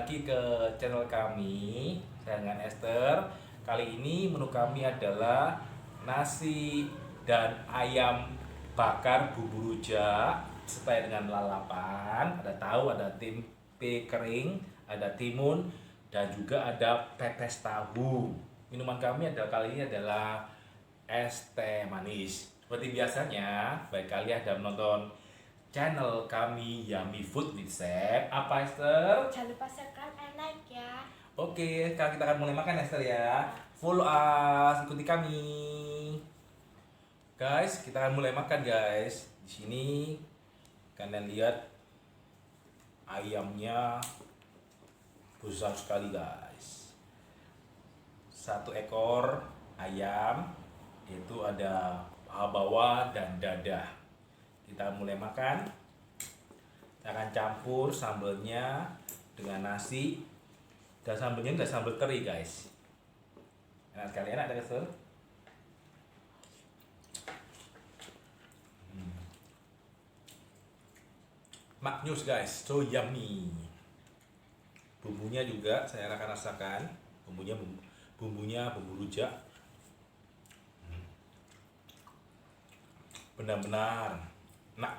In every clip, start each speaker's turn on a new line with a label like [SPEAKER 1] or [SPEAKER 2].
[SPEAKER 1] lagi ke channel kami. Saya dengan Esther. Kali ini menu kami adalah nasi dan ayam bakar bumbu rujak serta dengan lalapan. Ada tahu, ada tempe kering, ada timun, dan juga ada pepes tahu. Minuman kami adalah kali ini adalah es teh manis. Seperti biasanya, baik kalian ada menonton channel kami Yummy Food with Chef. Apa Esther?
[SPEAKER 2] Jangan lupa subscribe and like ya.
[SPEAKER 1] Oke, sekarang kita akan mulai makan Esther ya. Follow us, ikuti kami. Guys, kita akan mulai makan guys. Di sini kalian lihat ayamnya besar sekali guys. Satu ekor ayam itu ada paha bawah dan dada. Kita mulai makan. Kita akan campur sambelnya dengan nasi. Dan sambelnya udah sambal teri guys. Enak sekali, enak ada kesel. Maknyus guys, so yummy. Bumbunya juga saya akan rasakan. Bumbunya bumbu rujak. Benar-benar enak.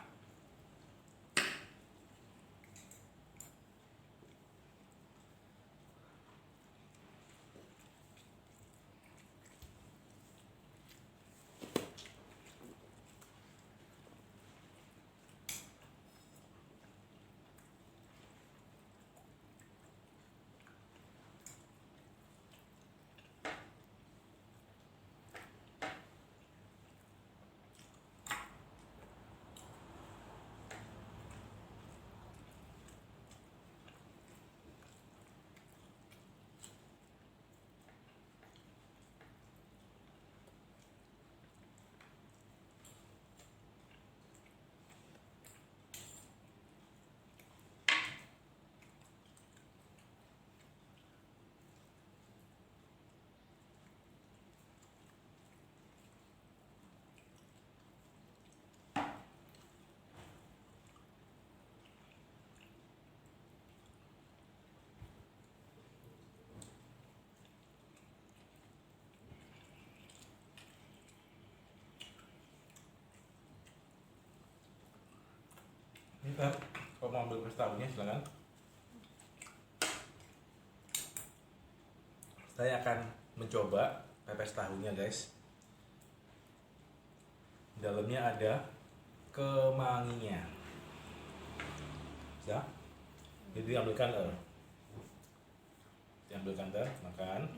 [SPEAKER 1] Ini kan, kalau mau ambil pepes tahunya silakan. Saya akan mencoba pepes tahunya guys. Dalamnya ada kemanginya. Ya, jadi diambilkan makan.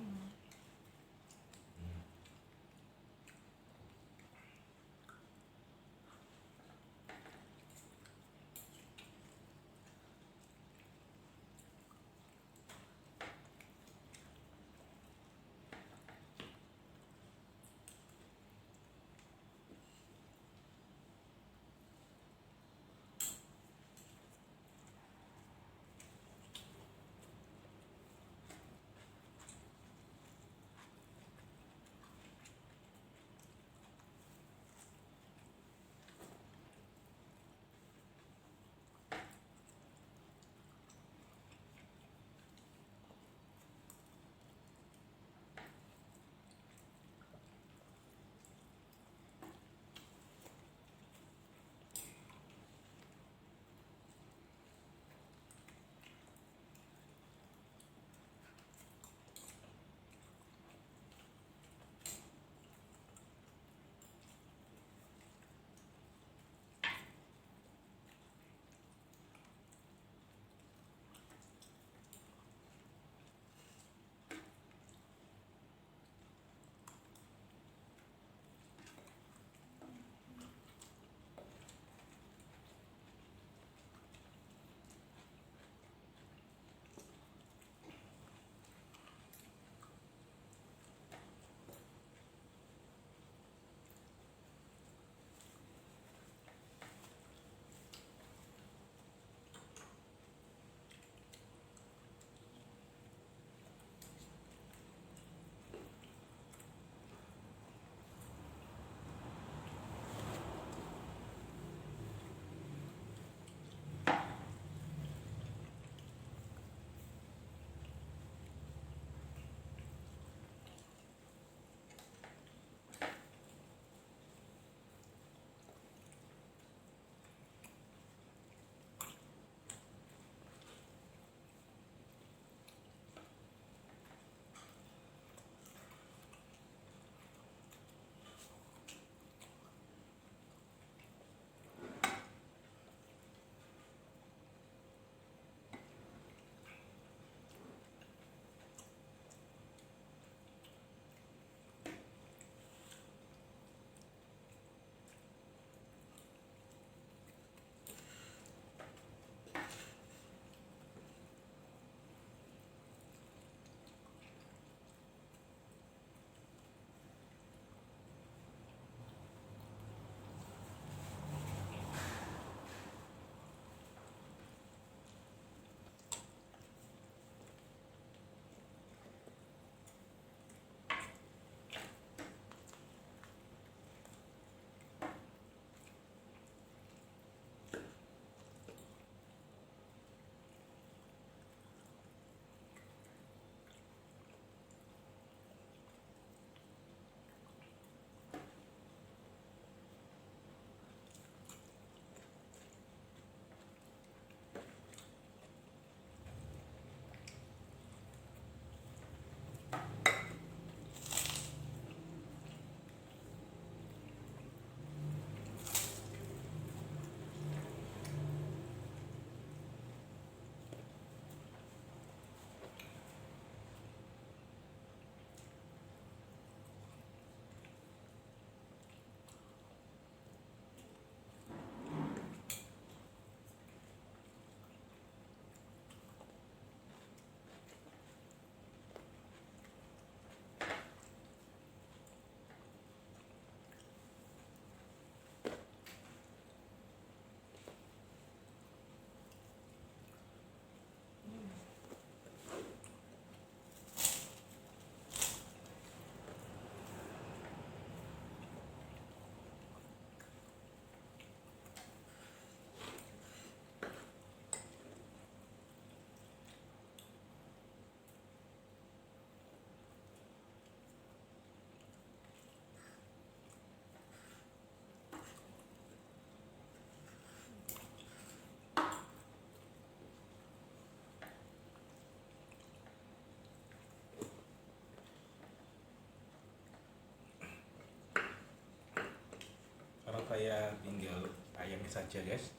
[SPEAKER 1] saya tinggal ayamnya saja guys.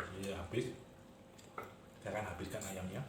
[SPEAKER 1] Jadi habis, saya akan habiskan ayamnya.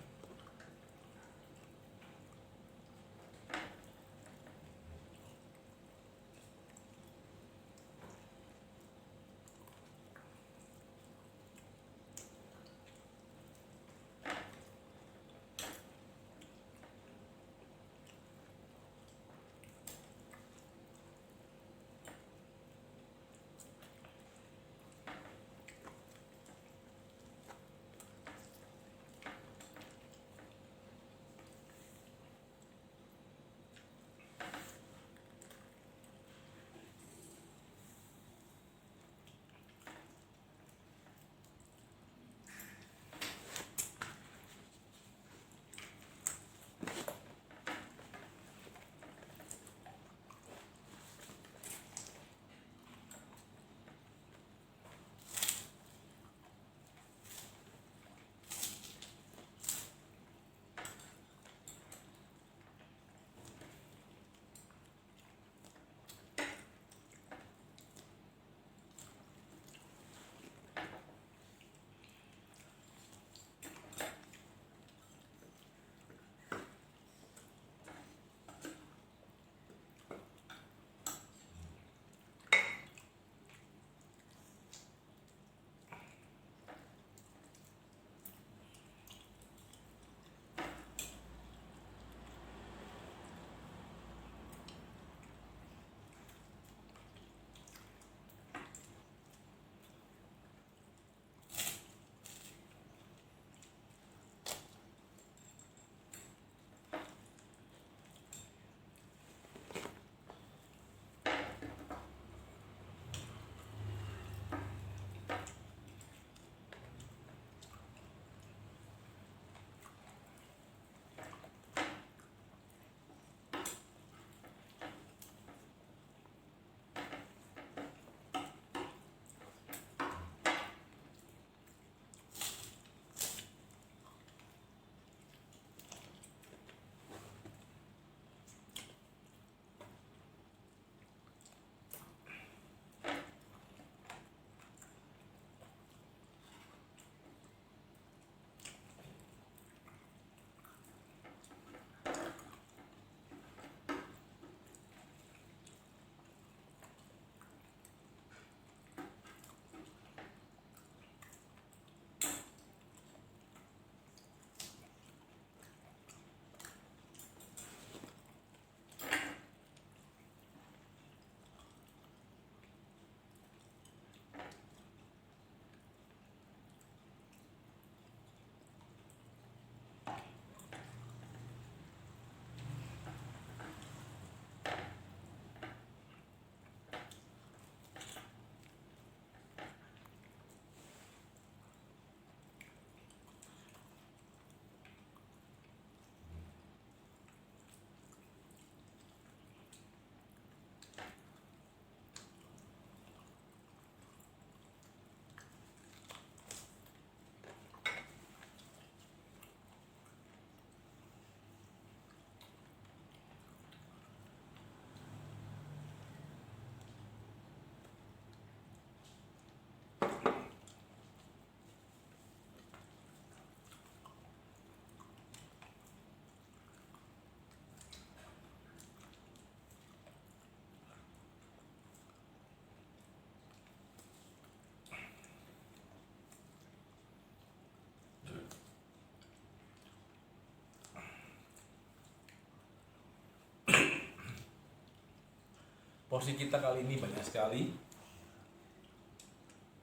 [SPEAKER 1] Porsi kita kali ini banyak sekali.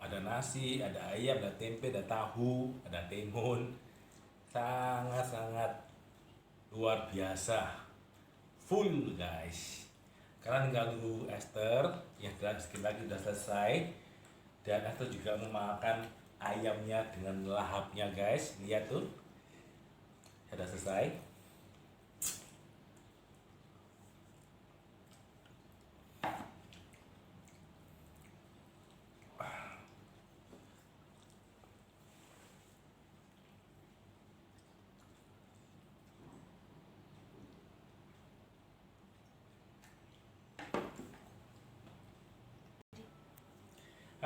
[SPEAKER 1] Ada nasi, ada ayam, ada tempe, ada tahu, ada timun. Sangat-sangat luar biasa. Full guys. Karena tinggal nunggu Esther yang sedikit lagi udah selesai. Dan Esther juga memakan ayamnya dengan lahapnya guys. Lihat tuh. Sudah selesai.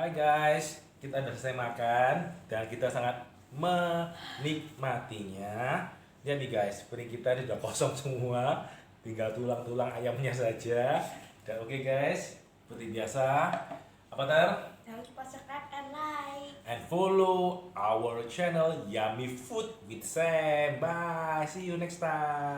[SPEAKER 1] Hai guys, kita sudah selesai makan dan kita sangat menikmatinya. Jadi guys, piring kita ini sudah kosong semua, tinggal tulang-tulang ayamnya saja. Dan oke guys, seperti biasa, apa Ter?
[SPEAKER 2] Jangan lupa subscribe and like.
[SPEAKER 1] And follow our channel Yummy Food with Sam. Bye, see you next time.